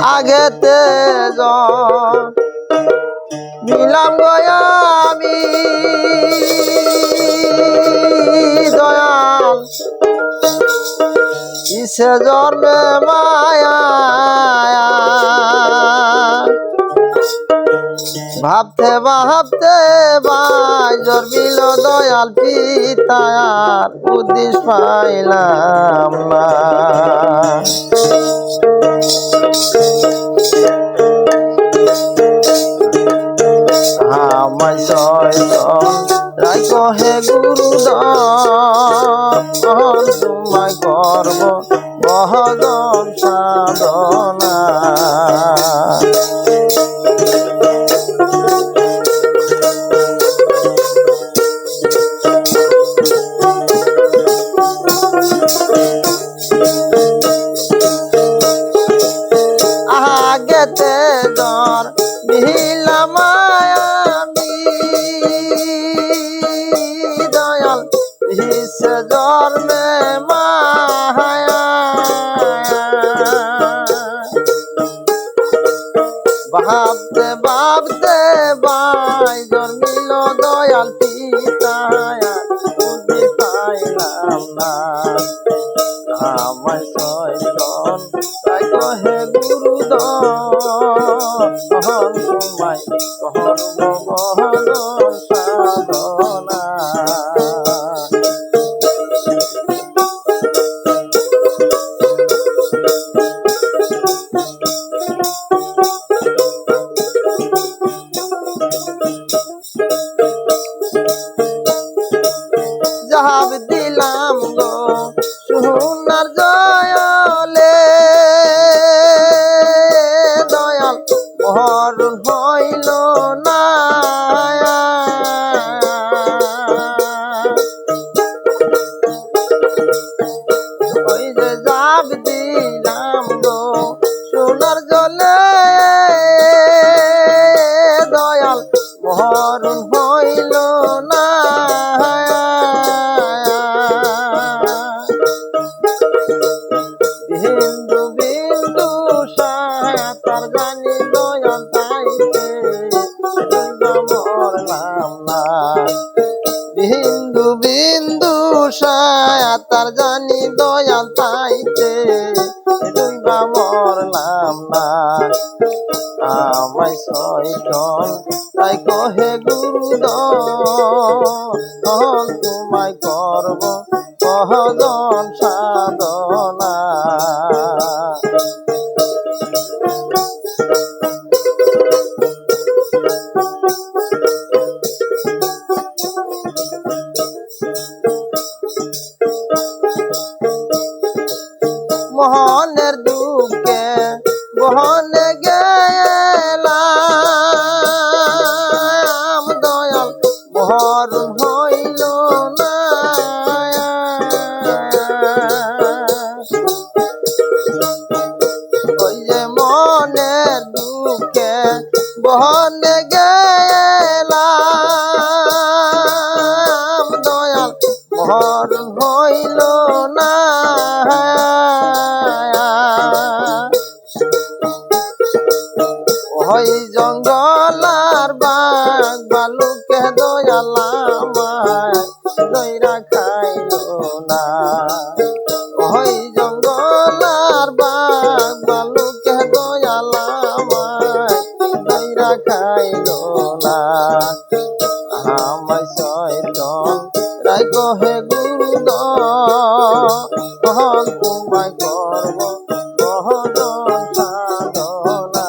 আগেতে নিলাম গয়া আমি দয়াল কিসে জন্মে মায়া ভাবতে ভাবতে ভাই জন্মিল দয়াল পিতায়ার উদ্দেশ পাইলাম না আমায় শয়তান রাইখো হে গুরুদান তোমায় করব ভজন সাধনা আগেতে জন মিহিলাম আমি দয়াল হিসে জন্মে মায়া ভাবতে ভাবতে ভাই জন্মিল দয়াল পিতায়া বুদ্ধি পাইলাম না আমায় শয়তান রাইখো হে গুরুদান তোমায় করব ভজন সাধনা জবাব দিলাম গো সোনার জয়লে দয়াল মরণ হইল না ওই যে জবাব দিলাম গো সোনার জলে দয়াল মরণ হইল না বিন্দু বিন্দু সাঁতার জানি দয়াল তাইতে মরলাম না বিন্দু বিন্দু সাঁতার জানি দয়াল তাইতে ডুইবা মরলাম না আমায় শয়তান রাইখো হে গুরুদান তোমায় করব ভজন সাধনা মোহনের দুঃখে বহনে গেলাম দয়াল মরণ হইল না ওই যে মনের দুঃখে বহনে গেলাম দয়াল মরণ হইল না ওই জঙ্গলার বাঘ বালুকে দয়াল আমায় দইরা খাইল না ওই জঙ্গলার বাঘ বালুকে দয়াল আমায় দইরা খাইল না আমায় শয়তান রাইখো হে গুরুদান তোমায় করব ভজন সাধনা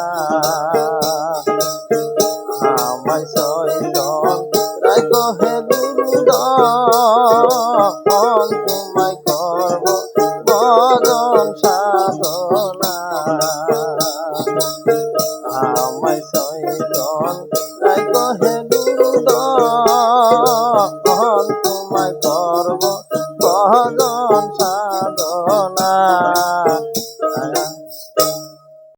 আমায় শয়তান রাইখো হে গুরুদান তোমায় করব ভজন সাধনা আমায় শয়তান রাইখো হে গুরুদান